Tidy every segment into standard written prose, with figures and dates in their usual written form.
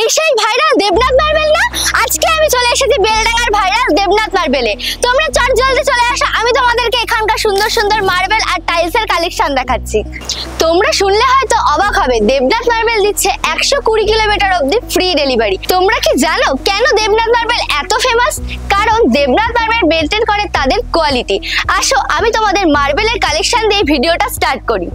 এই সেই viral Debnath marble না? আজকে আমি চলে এসেছি বেলডাঙ্গার ভাইরাল দেবনাথ মার্বেলে। তোমরা চট জলদি চলে আসো, আমি তোমাদেরকে এখানকার সুন্দর সুন্দর মার্বেল আর টাইলসের কালেকশন দেখাচ্ছি। তোমরা শুনলে হয়তো অবাক হবে, দেবনাথ মার্বেল দিচ্ছে 120 কিলোমিটার অবধি ফ্রি ডেলিভারি। তোমরা কি জানো কেন দেবনাথ মার্বেল এত ফেমাস? কারণ দেবনাথ মার্বেল মেনটেন করে তাদের কোয়ালিটি। আসো আমি তোমাদের মার্বেলের কালেকশন দিয়ে ভিডিওটা স্টার্ট করি।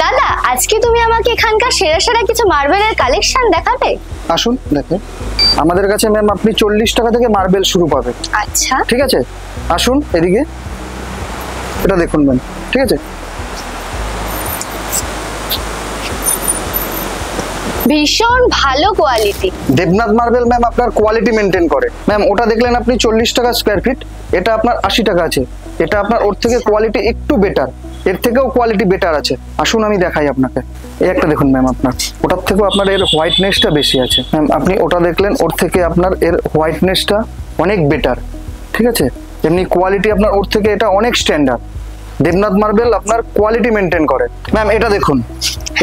দাদা, আজকে তুমি আমাকে এখানকার সেরা সেরা কিছু মার্বেলের কালেকশন দেখাবে? আসুন দেখেন, আমাদের কাছে ম্যাম আপনি 40 টাকা থেকে মার্বেল শুরু পাবেন। আচ্ছা, ঠিক আছে, আসুন এদিকে, এটা দেখুন ম্যাম। ঠিক আছে, ভীষণ ভালো কোয়ালিটি। দেবনাথ মার্বেল ম্যাম আপনার কোয়ালিটি মেনটেন করে। ম্যাম ওটা দেখলেন আপনি 40 টাকা স্কয়ার ফিট, এটা আপনার 80 টাকা আছে। এটা আপনার ওর থেকে কোয়ালিটি একটু বেটার, এর থেকেও কোয়ালিটি বেটার আছে। আসুন আমি দেখাই আপনাকে। এই একটা দেখুন ম্যাম, আপনার ওটার থেকেও আপনার এর হোয়াইটনেসটা বেশি আছে। ম্যাম আপনি ওটা দেখলেন, ওর থেকে আপনার এর হোয়াইটনেসটা অনেক বেটার। ঠিক আছে, এমনি কোয়ালিটি আপনার ওর থেকে এটা অনেক স্ট্যান্ডার্ড। দেবনাথ মার্বেল আপনার কোয়ালিটি মেনটেন করে। ম্যাম এটা দেখুন,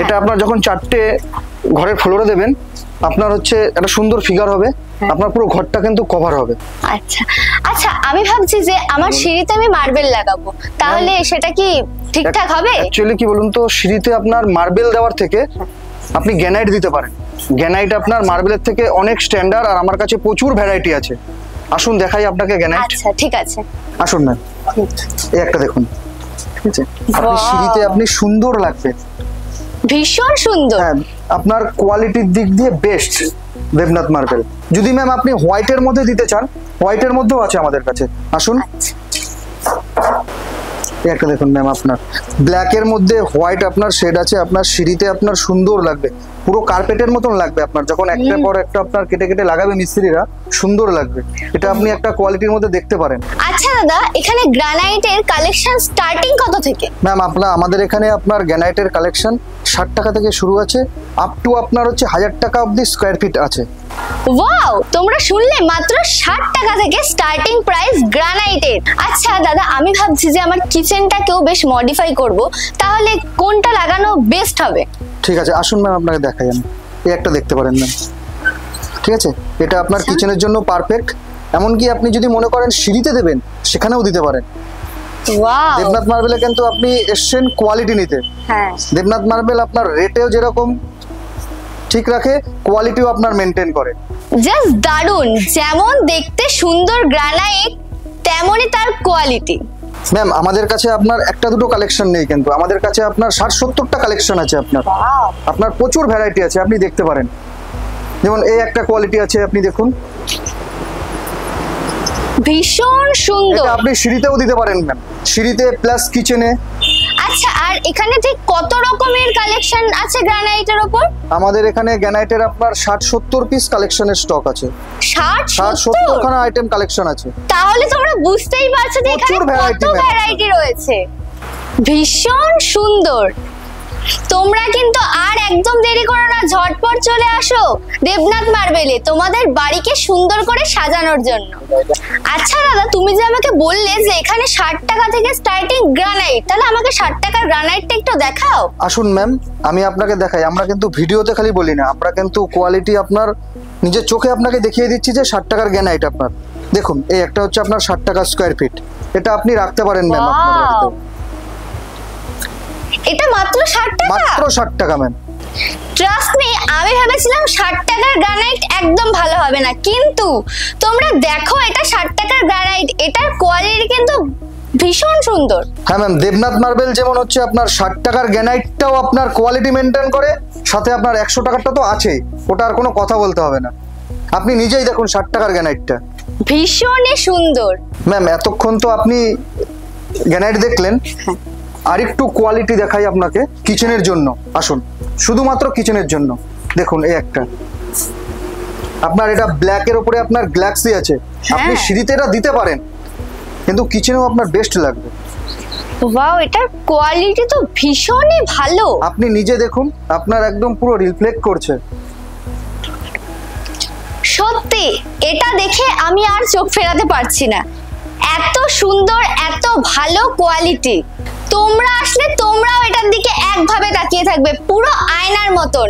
এটা আপনার যখন 4টে ঘরের ফ্লোরে দেবেন, আপনার হচ্ছে একটা সুন্দর ফিগার হবে, আপনার পুরো ঘরটা কিন্তু কভার হবে। আচ্ছা আচ্ছা, আমি ভাবছি যে আমার সিঁড়িতে আমি মার্বেল লাগাবো, তাহলে সেটা কি ঠিকঠাক হবে? অ্যাকচুয়ালি কি বলুন তো, সিঁড়িতে আপনার মার্বেল দেওয়ার থেকে আপনি গ্রানাইট দিতে পারেন। গ্রানাইট আপনার মার্বেলের থেকে অনেক স্ট্যান্ডার্ড, আর আমার কাছে প্রচুর ভ্যারাইটি আছে। আসুন দেখাই আপনাকে গ্রানাইট। আচ্ছা ঠিক আছে, আসুন ম্যাম, এই একটা দেখুন। ঠিক আছে, আপনি সিঁড়িতে আপনি সুন্দর লাগবে, ভীষণ সুন্দর। হ্যাঁ, আপনার কোয়ালিটির দিক দিয়ে বেস্ট দেবনাথ মার্বেল। যদি ম্যাম আপনি হোয়াইটের মধ্যে দিতে চান, হোয়াইটের মধ্যেও আছে আমাদের কাছে। আসুন একটা দেখুন ম্যাম, আপনার ব্ল্যাকের মধ্যে হোয়াইট আপনার শেড আছে। আপনার সিঁড়িতে আপনার সুন্দর লাগবে, পুরো কার্পেটের মতন লাগবে আপনার। যখন একটার পর একটা আপনার কেটে কেটে লাগাবে মিস্ত্রিরা, সুন্দর লাগবে। এটা আপনি একটা কোয়ালিটির মধ্যে দেখতে পারেন। আচ্ছা দাদা, এখানে গ্রানাইটের কালেকশন স্টার্টিং কত থেকে? ম্যাম আমাদের এখানে আপনার গ্রানাইটের কালেকশন 60 টাকা থেকে শুরু আছে, আপ টু আপনার হচ্ছে 1000 টাকা অবধি স্কয়ার ফিট আছে। ওয়াও, তোমরা শুনলে, মাত্র 60 টাকা থেকে স্টার্টিং প্রাইস গ্রানাইটের। আচ্ছা দাদা, আমি ভাবছি যে আমার কিচেনটাকেও বেশ মডিফাই করব, তাহলে কোনটা লাগানো বেস্ট হবে? ঠিক আছে, আসুন ম্যাম আপনাকে দেখাই। আমি এই একটা দেখতে পারেন ম্যাম। ঠিক আছে, এটা আপনার কিচেনের জন্য পারফেক্ট। এমনকি আপনি যদি মনে করেন সিঁড়িতে দেবেন, সেখানেও দিতে পারেন। ওয়াও, দেবনাথ মার্বেলে কিন্তু আপনি এসছেন কোয়ালিটি নিতে। হ্যাঁ, দেবনাথ মার্বেল আপনার রেটেও যেরকম ঠিক রাখে, কোয়ালিটিও আপনার মেনটেন করে। জাস্ট দারুণ। যেমন দেখতে সুন্দর গ্রানাইট, তেমনই তার কোয়ালিটি। ম্যাম আমাদের কাছে আপনার একটা দুটো কালেকশন নেই, কিন্তু আমাদের কাছে আপনার 60-70টা কালেকশন আছে। আপনার প্রচুর ভ্যারাইটি আছে, আপনি দেখতে পারেন। যেমন এই একটা কোয়ালিটি আছে, আপনি দেখুন, ভীষণ সুন্দর। এটা আপনি সিঁড়িতেও দিতে পারেন ম্যাম, সিঁড়িতে প্লাস কিচেনে। আচ্ছা, আর এখানে ঠিক কত রকমের কালেকশন আছে গ্রানাইটের উপর? আমাদের এখানে গ্রানাইটের আপনার 60-70 পিস কালেকশনের স্টক আছে। 60-70 খানা আইটেম কালেকশন আছে। তাহলে তোমরা বুঝতেই পারছো যে এখানে কত ভ্যারাইটি রয়েছে। ভীষণ সুন্দর। তোমরা কিন্তু আর একদম দেরি করো না, ঝটপট চলে আসো দেবনাথ মার্বেলে তোমাদের বাড়িকে সুন্দর করে সাজানোর জন্য। আচ্ছা দাদা, তুমি যে আমাকে বললে যে এখানে 60 টাকা থেকে স্টার্টিং গ্রানাইট, তাহলে আমাকে 60 টাকার গ্রানাইটটা একটু দেখাও। আসুন ম্যাম, আমি আপনাকে দেখাই। আমরা কিন্তু ভিডিওতে খালি বলি না, আমরা কিন্তু কোয়ালিটি আপনার নিজের চোখে আপনাকে দেখিয়ে দিচ্ছি যে 60 টাকার গ্রানাইট আপনার দেখুন। এই একটা হচ্ছে আপনার 60 টাকা স্কয়ার ফিট, এটা আপনি রাখতে পারেন ম্যাম আপনার বাড়িতে। এটা মাত্র 60 টাকা? মাত্র 60 টাকা ম্যাম। ট্রাস্ট মি, আমি ভেবেছিলাম 60 টাকার গ্রানাইট একদম ভালো হবে না, কিন্তু তোমরা দেখো এটা 60 টাকার গ্রানাইট, এটার কোয়ালিটি কিন্তু ভীষণ সুন্দর। হ্যাঁ ম্যাম, দেবনাথ মার্বেল যেমন হচ্ছে আপনার 60 টাকার গ্রানাইটটাও আপনার কোয়ালিটি মেনটেন করে, সাথে আপনার 100 টাকারটা তো আছেই, ওটা আর কোনো কথা বলতে হবে না। আপনি নিজেই দেখুন 60 টাকার গ্রানাইটটা, ভীষণই সুন্দর। ম্যাম এতক্ষণ তো আপনি গ্রানাইট দেখলেন, আর একটু কোয়ালিটি দেখাই আপনাকে কিচেনের জন্য। আসুন, শুধুমাত্র কিচেনের জন্য দেখুন, এই একটা আপনার, এটা ব্ল্যাকের উপরে আপনার গ্যালাক্সি আছে। আপনি সিঁড়িতে এটা দিতে পারেন, কিন্তু কিচেনেও আপনার বেস্ট লাগবে। ওয়াও, এটার কোয়ালিটি তো ভীষণই ভালো। আপনি নিজে দেখুন, আপনার একদম পুরো রিফ্লেক্ট করছে। সত্যি এটা দেখে আমি আর চোখ ফেরাতে পারছি না, এত সুন্দর, এত ভালো কোয়ালিটি। তোমরা আসলে তোমরাও এটার দিকে একভাবে তাকিয়ে থাকবে, পুরো আয়নার মতন।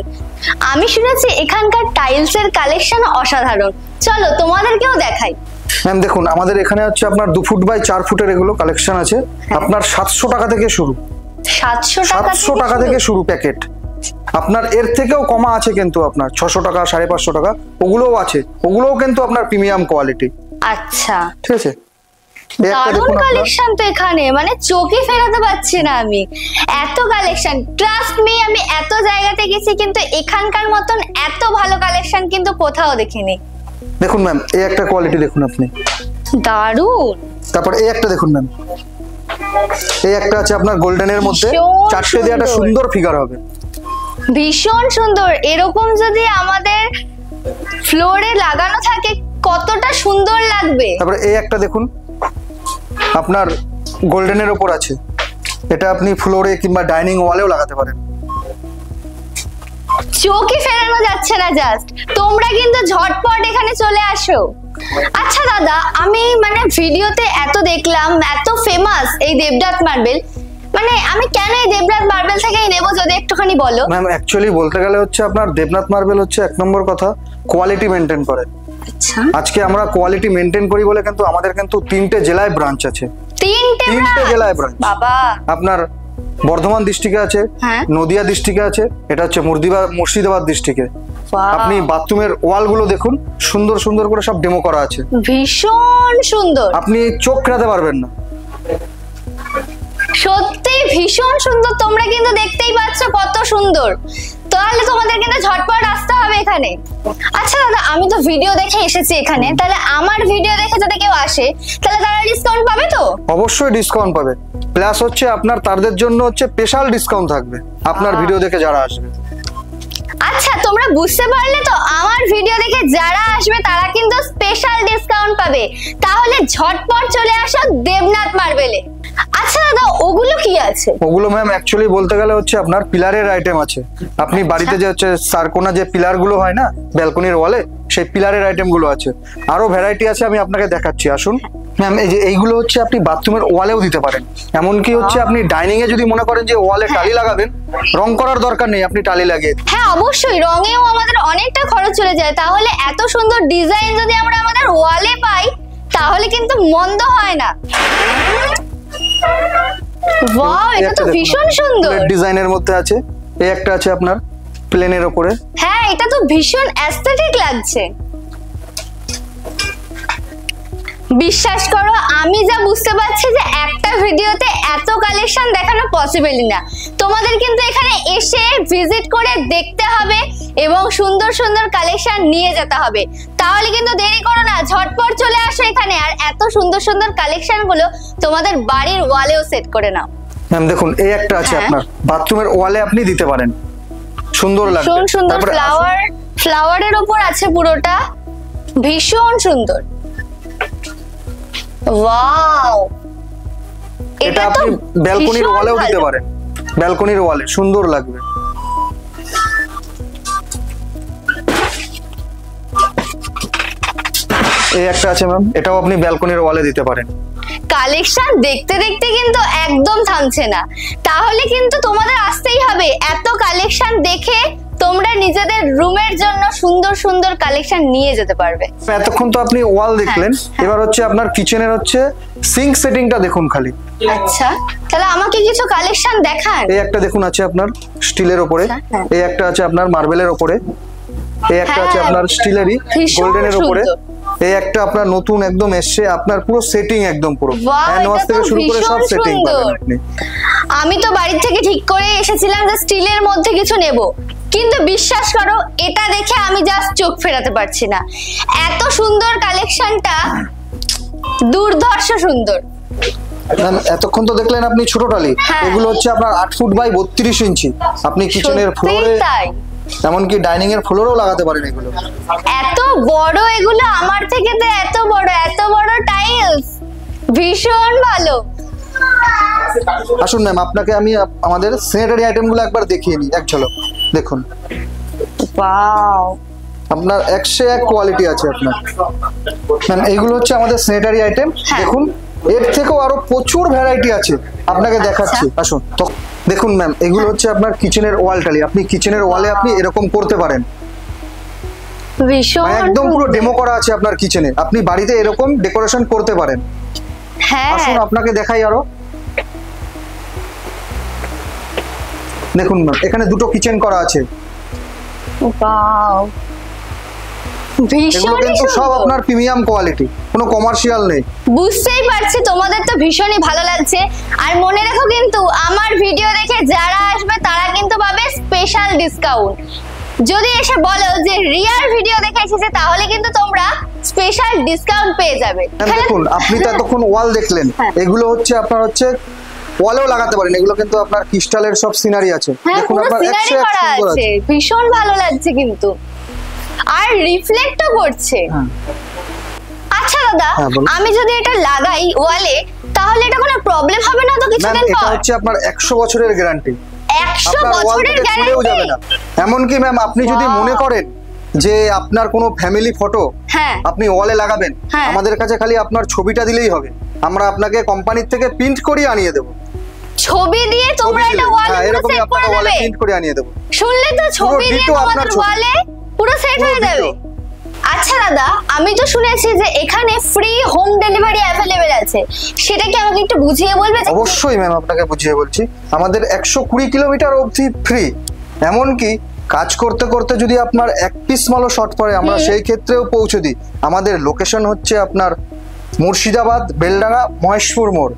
আমি শুনেছি এখানকার টাইলসের কালেকশন অসাধারণ, চলো তোমাদেরকেও দেখাই। ম্যাম দেখুন, আমাদের এখানে হচ্ছে আপনার 2 ফুট বাই 4 ফুটের এগুলো কালেকশন আছে। আপনার 700 টাকা থেকে শুরু। 700 টাকা থেকে শুরু প্যাকেট। আপনার এর থেকেও কমা আছে কিন্তু আপনার 600 টাকা, 550 টাকা, ওগুলোও আছে। ওগুলোও কিন্তু আপনার প্রিমিয়াম কোয়ালিটি। আচ্ছা, ঠিক আছে। দারুণ কালেকশন তো এখানে, মানে চোখে ফেরাতে পারছি না আমি, এত কালেকশন। ট্রাস্ট মি, আমি এত জায়গাতে গেছি কিন্তু এখানকার মতন এত ভালো কালেকশন কিন্তু কোথাও দেখিনি। দেখুন ম্যাম, এই একটা কোয়ালিটি দেখুন আপনি, দারুণ। তারপর এই একটা দেখুন ম্যাম, এই একটা আছে আপনার গোল্ডেনের মধ্যে, চারটে দিয়ে একটা সুন্দর ফিগার হবে, ভীষণ সুন্দর। এরকম যদি আমাদের ফ্লোরে লাগানো থাকে কতটা সুন্দর লাগবে। তারপরে এই একটা দেখুন, আপনার গোল্ডেনের উপর আছে, এটা আপনি ফ্লোরে কিংবা ডাইনিং ওয়ালেও লাগাতে পারেন। চোখে ফেরানো যাচ্ছে না জাস্ট। তোমরা কিন্তু ঝটপট এখানে চলে আসো। আচ্ছা দাদা, আমি মানে ভিডিওতে এত দেখলাম, এত ফেমাস এই দেবনাথ মার্বেল, মানে আমি কেন এই দেবনাথ মার্বেল থেকেই নেব যদি একটুখানি বলো। ম্যাম অ্যাকচুয়ালি বলতে গেলে হচ্ছে আপনার দেবনাথ মার্বেল হচ্ছে 1 নম্বর কথা কোয়ালিটি মেনটেন করে। আচ্ছা, আজকে আমরা কোয়ালিটি মেনটেন করি বলে কিন্তু আমাদের কিন্তু 3টে জেলায় ব্রাঞ্চ আছে। 3টে জেলায় ব্রাঞ্চ। বাবা, আপনার বর্ধমান ডিস্ট্রিক্টে আছে, হ্যাঁ। নদিয়া ডিস্ট্রিক্টে আছে, এটা হচ্ছে মুর্শিদাবাদ ডিস্ট্রিক্টে। আপনি বাথরুমের ওয়াল গুলো দেখুন, সুন্দর সুন্দর করে সব ডেমো করা আছে, ভীষণ সুন্দর। আপনি চোখ ফেরাতে পারবেন না। সত্যি ভীষণ সুন্দর। তোমরা কিন্তু দেখতেই পাচ্ছ কত সুন্দর। তাহলে তোমাদের কিন্তু ঝটপট আসতে হবে এখানে। আচ্ছা দাদা, আমি তো ভিডিও দেখে এসেছি এখানে, তাহলে আমার ভিডিও দেখে যদি কেউ আসে তাহলে তারা ডিসকাউন্ট পাবে তো? অবশ্যই ডিসকাউন্ট পাবে, প্লাস হচ্ছে আপনার তাদের জন্য হচ্ছে স্পেশাল ডিসকাউন্ট থাকবে আপনার ভিডিও দেখে যারা আসবে। আচ্ছা, তোমরা বুঝতে পারলে তো, আমার ভিডিও দেখে যারা আসবে তারা কিন্তু স্পেশাল ডিসকাউন্ট পাবে। তাহলে ঝটপট চলে আসো দেবনাথ মার্বেলে। আচ্ছা দাদা, ওগুলো কি আছে? ওগুলো ম্যাম অ্যাকচুয়ালি বলতে গেলে হচ্ছে আপনার পিলারের আইটেম আছে। আপনি বাড়িতে যে হচ্ছে সারকোনা যে পিলার গুলো হয় না ব্যালকনির ওয়ালে, সেই পিলারের আইটেম গুলো আছে। আরো ভ্যারাইটি আছে, আমি আপনাকে দেখাচ্ছি, আসুন। ম্যাম এই যে এইগুলো হচ্ছে আপনি বাথরুমের ওয়ালেও দিতে পারেন। এমনকি হচ্ছে আপনি ডাইনিং এ যদি মনে করেন যে ওয়ালে টালি লাগাবেন, রং করার দরকার নেই, আপনি টালি লাগিয়ে। হ্যাঁ অবশ্যই, রঙেও আমাদের অনেকটা খরচ চলে যায়। তাহলে এত সুন্দর ডিজাইন যদি আমরা আমাদের ওয়ালে পাই তাহলে কিন্তু মন্দ হয় না। ওয়াও, এটা তো ভীষণ সুন্দর। ডিজাইনের মধ্যে আছে, এই একটা আছে আপনার প্লেনের উপরে। হ্যাঁ, এটা তো ভীষণ অ্যাস্থেটিক লাগছে। বিশ্বাস করো, আমি যা বুঝতে পারছি যে একটা ভিডিওতে এত কালেকশন দেখানো পসিবলই না। তোমাদের কিন্তু এখানে এসে ভিজিট করে দেখতে হবে এবং সুন্দর সুন্দর কালেকশন নিয়ে যেতে হবে। তাহলে কিন্তু দেরি করো না, ঝটপট চলে আসো এখানে আর এত সুন্দর সুন্দর কালেকশন গুলো তোমাদের বাড়ির ওয়ালেও সেট করে নাও। ম্যাম দেখুন, এই একটা আছে আপনার বাথরুমের ওয়ালে আপনি দিতে পারেন, সুন্দর লাগবে। ভীষণ সুন্দর ফ্লাওয়ারের উপর আছে পুরোটা, ভীষণ সুন্দর। ওয়াও, এটা আপনি ব্যালকনির ওয়ালেও দিতে পারেন, ব্যালকনির ওয়ালে সুন্দর লাগবে। এই একটা আছে ম্যাম, এটাও আপনি ব্যালকনির ওয়ালে দিতে পারেন। কালেকশন দেখতে দেখতে কিন্তু একদম থামছে না, তাহলে কিন্তু তোমাদের আসতেই হবে। এত কালেকশন দেখে তোমরা নিজেদের রুমের জন্য সুন্দর সুন্দর কালেকশন নিয়ে যেতে পারবে। এতক্ষণ তো আপনি ওয়াল দেখলেন, এবার হচ্ছে আপনার কিচেনের হচ্ছে সিঙ্ক সেটিংটা দেখুন খালি। আচ্ছা, তাহলে আমাকে কিছু কালেকশন দেখান। এই একটা দেখুন আছে আপনার স্টিলের উপরে, এই একটা আছে আপনার মার্বেলের উপরে, এই একটা আছে আপনার স্টিলেরই গোল্ডেনের উপরে, এই একটা আপনার নতুন একদম এসছে, আপনার পুরো সেটিং একদম পুরো হ্যান্ড ওয়াশ থেকে শুরু করে সব সেটিং পাবেন আপনি। আমি তো বাড়ি থেকে ঠিক করে এসেছিলাম যে স্টিলের মধ্যে কিছু নেব, কিন্তু বিশ্বাস করো এটা দেখে আমি জাস্ট চোখ ফেরাতে পারছি না। এত সুন্দর কালেকশনটা, দুর্ধর্ষ সুন্দর। এতক্ষণ তো দেখলেন আপনি ছোট টালি, এগুলো হচ্ছে আপনার 8 ফুট বাই 32 ইঞ্চি। আপনি কিচেনের ফ্লোরে, এমনকি ডাইনিং এর ফ্লোরেও লাগাতে পারেন এগুলো। এত বড় এগুলো, আমার থেকে তো এত বড় টাইলস, ভীষণ ভালো। আসুন ম্যাম, আপনাকে আমি আমাদের স্যানিটারি আইটেমগুলো একবার দেখিয়ে নিই, এক ঝলক দেখুন। ওয়াও, আপনার 101 কোয়ালিটি আছে আপনার। ম্যাম এইগুলো হচ্ছে আমাদের স্যানিটারি আইটেম, দেখুন এর থেকেও আরো প্রচুর ভ্যারাইটি আছে, আপনাকে দেখাচ্ছি, আসুন। তো দেখুন ম্যাম, এগুলো হচ্ছে আপনার কিচেনের ওয়াল টালি। আপনি কিচেনের ওয়ালে আপনি এরকম করতে পারেন, ভীষণ একদম পুরো সুন্দর। ডেমো করা আছে আপনার কিচেনে। আপনি বাড়িতে এরকম ডেকোরেশন করতে পারেন। হ্যাঁ আসুন আপনাকে দেখাই আরো। দেখুন ম্যাম, এখানে দুটো কিচেন করা আছে। ওয়াও, এগুলো ভীষণ কিন্তু সব আপনার প্রিমিয়াম কোয়ালিটি, কোনো কমার্শিয়াল নেই। বুঝতেই পারছি তোমাদের তো ভীষণই ভালো লাগছে। আর মনে রাখো কিন্তু আমার ভিডিও দেখে যারা আসবে তারা কিন্তু পাবে স্পেশাল ডিসকাউন্ট। যদি এসে বলো যে রিয়ার ভিডিও দেখে এসেছে তাহলে কিন্তু তোমরা স্পেশাল ডিসকাউন্ট পেয়ে যাবে। ম্যাম দেখুন, আপনি তো এতক্ষণ ওয়াল দেখলেন, হ্যাঁ। এগুলো হচ্ছে আপনার হচ্ছে ওয়ালেও লাগাতে পারেন। এগুলো কিন্তু আপনার ক্রিস্টালের সব সিনারি আছে। হ্যাঁ, দেখুন পুরো আপনার সিনারি 101 করা সুন্দর আছে, ভীষণ ভালো লাগছে কিন্তু, আর রিফ্লেক্টও করছে। হ্যাঁ। আচ্ছা দাদা, হ্যাঁ, বলুন। আমি যদি এটা লাগাই ওয়ালে তাহলে এটা কোনো প্রবলেম হবে না তো ম্যাম কিছুদিন এটা পর? হচ্ছে আপনার 100 বছরের গ্যারান্টি। 100 আপনার ওয়াল বছরের থেকে খুলেও যাবে না। গ্যারান্টি? এমনকি ম্যাম আপনি যদি Wow! মনে করেন যে আপনার কোনো ফ্যামিলি ফটো হ্যাঁ আপনি ওয়ালে লাগাবেন, হ্যাঁ। আমাদের কাছে খালি আপনার ছবিটা দিলেই হবে, আমরা আপনাকে কোম্পানির থেকে প্রিন্ট করিয়ে আনিয়ে দেবো। ছবি দিয়ে তোমরা ছবি এটা দিলে, ওয়ালে হ্যাঁ, পুরো এরকমই সেট আপনাকে করে ওয়ালে দেবে? প্রিন্ট করে আনিয়ে দেবো। শুনলে তো, ছবি দিয়ে ditto আপনার তোমাদের ছবি। ওয়ালে পুরো সেট পুরো হয়ে যাবে। ditto। আচ্ছা দাদা, আমি তো শুনেছি যে এখানে ফ্রি হোম ডেলিভারি অ্যাভেলেবেল আছে, সেটা কি আমাকে একটু বুঝিয়ে বলবে? যে অবশ্যই ম্যাম, আপনাকে বুঝিয়ে বলছি। আমাদের 120 কিলোমিটার অবধি ফ্রি। এমনকি কাজ করতে করতে যদি আপনার 1 পিস মালও শর্ট পড়ে, আমরা সেই ক্ষেত্রেও পৌঁছে দিই। আমাদের লোকেশন হচ্ছে আপনার মুর্শিদাবাদ, বেলডাঙ্গা, মহেশপুর মোড়।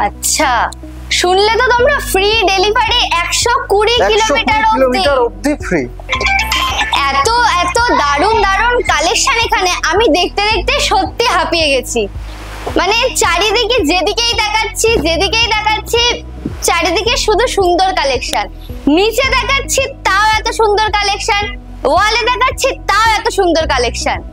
আচ্ছা, শুনলে তো তোমরা ফ্রি ডেলিভারি 120 কিলোমিটার অবধি। কিলোমিটার অবধি ফ্রি। এত এত দারুণ দারুণ কালেকশন এখানে, আমি দেখতে দেখতে সত্যি হাঁপিয়ে গেছি। মানে চারিদিকে যেদিকেই দেখাচ্ছি চারিদিকে শুধু সুন্দর কালেকশন। নিচে দেখাচ্ছি তাও এত সুন্দর কালেকশন, ওয়ালে দেখাচ্ছি তাও এত সুন্দর কালেকশন।